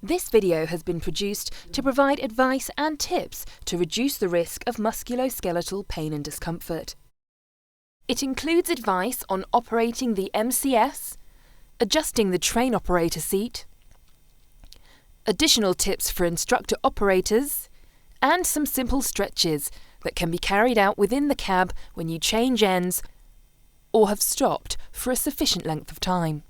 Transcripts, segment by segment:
This video has been produced to provide advice and tips to reduce the risk of musculoskeletal pain and discomfort. It includes advice on operating the MCS, adjusting the train operator seat, additional tips for instructor operators, and some simple stretches that can be carried out within the cab when you change ends or have stopped for a sufficient length of time.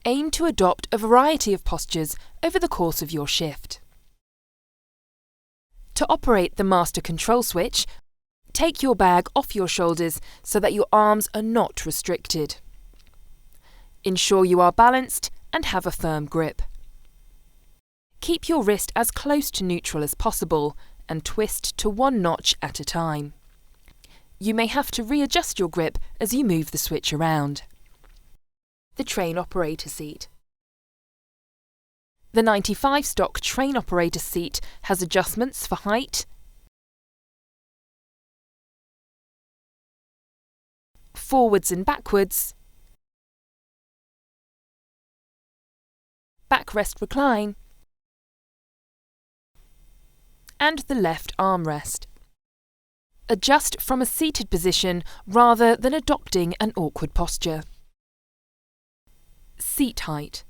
Aim to adopt a variety of postures over the course of your shift. To operate the master control switch, take your bag off your shoulders so that your arms are not restricted. Ensure you are balanced and have a firm grip. Keep your wrist as close to neutral as possible and twist to one notch at a time. You may have to readjust your grip as you move the switch around. The train operator seat. The 95 stock train operator seat has adjustments for height, forwards and backwards, backrest recline, and the left armrest. Adjust from a seated position rather than adopting an awkward posture. Seat height.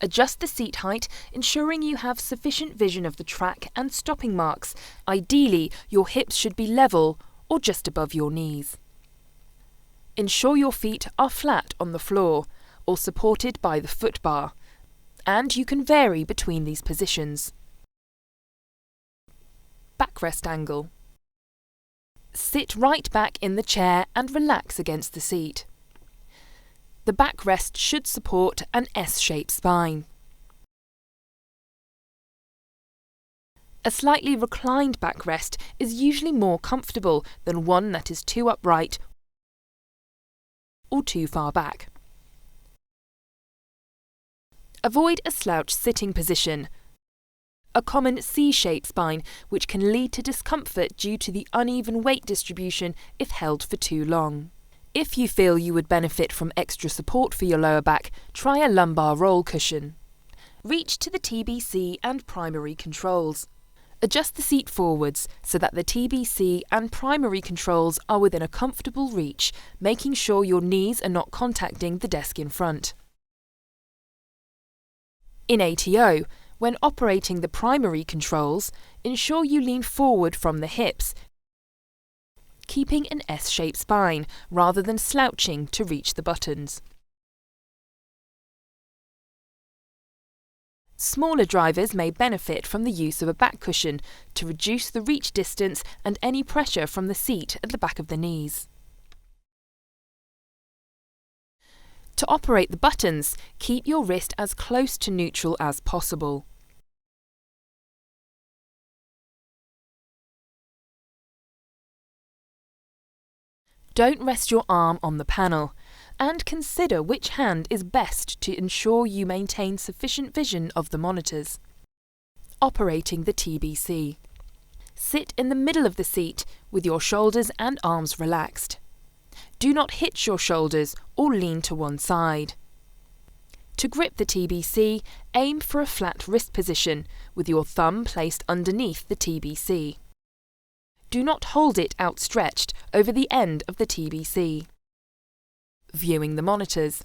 Adjust the seat height, ensuring you have sufficient vision of the track and stopping marks. Ideally, your hips should be level or just above your knees. Ensure your feet are flat on the floor or supported by the foot bar, and you can vary between these positions. Backrest angle. Sit right back in the chair and relax against the seat. The backrest should support an S-shaped spine. A slightly reclined backrest is usually more comfortable than one that is too upright or too far back. Avoid a slouch sitting position, a common C-shaped spine which can lead to discomfort due to the uneven weight distribution if held for too long. If you feel you would benefit from extra support for your lower back, try a lumbar roll cushion. Reach to the TBC and primary controls. Adjust the seat forwards so that the TBC and primary controls are within a comfortable reach, making sure your knees are not contacting the desk in front. In ATO, when operating the primary controls, ensure you lean forward from the hips, keeping an S-shaped spine rather than slouching to reach the buttons. Smaller drivers may benefit from the use of a back cushion to reduce the reach distance and any pressure from the seat at the back of the knees. To operate the buttons, keep your wrist as close to neutral as possible. Don't rest your arm on the panel, and consider which hand is best to ensure you maintain sufficient vision of the monitors. Operating the TBC. Sit in the middle of the seat with your shoulders and arms relaxed. Do not hitch your shoulders or lean to one side. To grip the TBC, aim for a flat wrist position with your thumb placed underneath the TBC. Do not hold it outstretched over the end of the TBC. Viewing the monitors.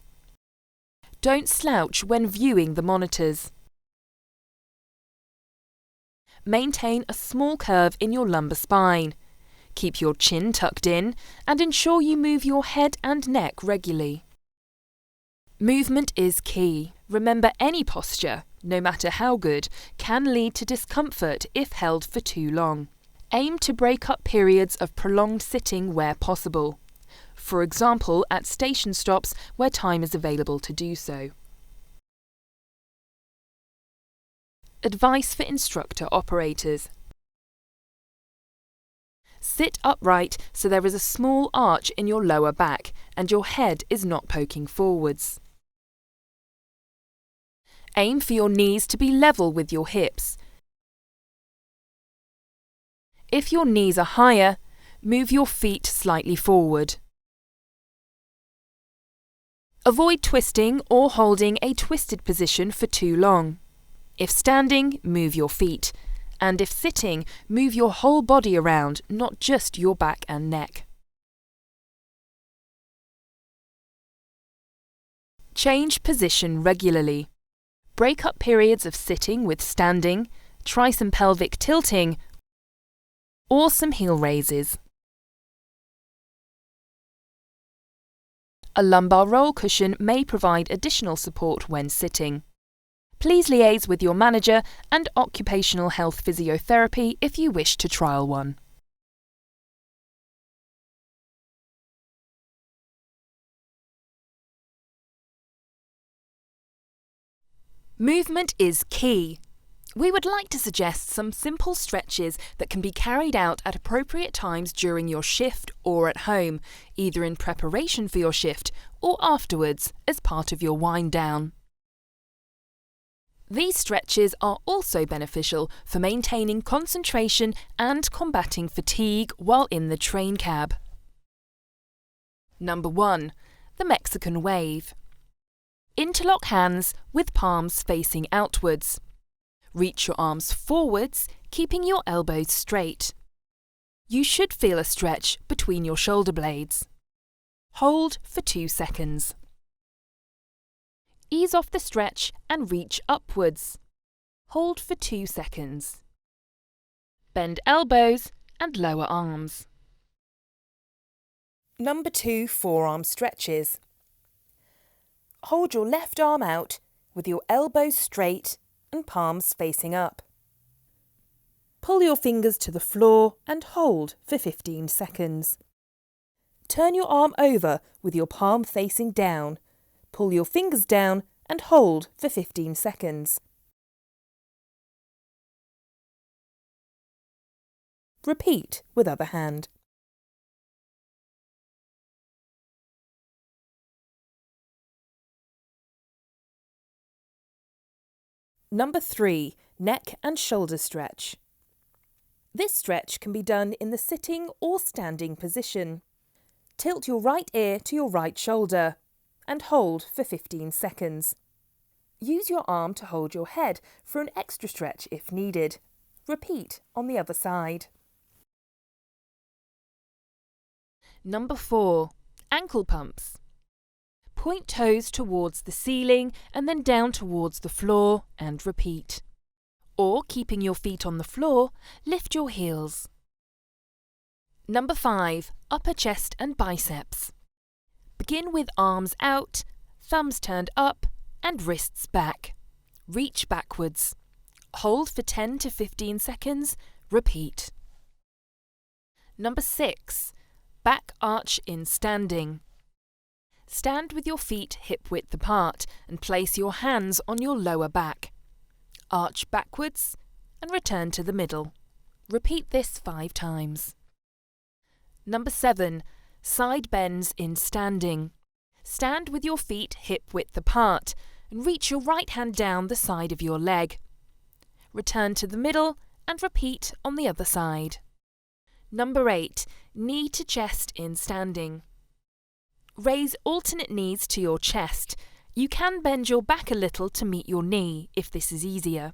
Don't slouch when viewing the monitors. Maintain a small curve in your lumbar spine. Keep your chin tucked in and ensure you move your head and neck regularly. Movement is key. Remember, any posture, no matter how good, can lead to discomfort if held for too long. Aim to break up periods of prolonged sitting where possible. For example, at station stops where time is available to do so. Advice for instructor operators. Sit upright so there is a small arch in your lower back and your head is not poking forwards. Aim for your knees to be level with your hips. If your knees are higher, move your feet slightly forward. Avoid twisting or holding a twisted position for too long. If standing, move your feet. And if sitting, move your whole body around, not just your back and neck. Change position regularly. Break up periods of sitting with standing, try some pelvic tilting, or some heel raises. A lumbar roll cushion may provide additional support when sitting. Please liaise with your manager and occupational health physiotherapy if you wish to trial one. Movement is key. We would like to suggest some simple stretches that can be carried out at appropriate times during your shift or at home, either in preparation for your shift or afterwards as part of your wind down. These stretches are also beneficial for maintaining concentration and combating fatigue while in the train cab. Number 1. The Mexican wave. Interlock hands with palms facing outwards. Reach your arms forwards, keeping your elbows straight. You should feel a stretch between your shoulder blades. Hold for 2 seconds. Ease off the stretch and reach upwards. Hold for 2 seconds. Bend elbows and lower arms. Number 2 forearm stretches. Hold your left arm out with your elbows straight and palms facing up. Pull your fingers to the floor and hold for 15 seconds. Turn your arm over with your palm facing down. Pull your fingers down and hold for 15 seconds. Repeat with other hand. Number 3, neck and shoulder stretch. This stretch can be done in the sitting or standing position. Tilt your right ear to your right shoulder and hold for 15 seconds. Use your arm to hold your head for an extra stretch if needed. Repeat on the other side. Number 4. Ankle pumps. Point toes towards the ceiling and then down towards the floor and repeat. Or, keeping your feet on the floor, lift your heels. Number 5. Upper chest and biceps. Begin with arms out, thumbs turned up and wrists back. Reach backwards. Hold for 10 to 15 seconds. Repeat. Number 6. Back arch in standing. Stand with your feet hip-width apart and place your hands on your lower back. Arch backwards and return to the middle. Repeat this 5 times. Number 7. Side bends in standing. Stand with your feet hip-width apart and reach your right hand down the side of your leg. Return to the middle and repeat on the other side. Number 8. Knee to chest in standing. Raise alternate knees to your chest. You can bend your back a little to meet your knee if this is easier.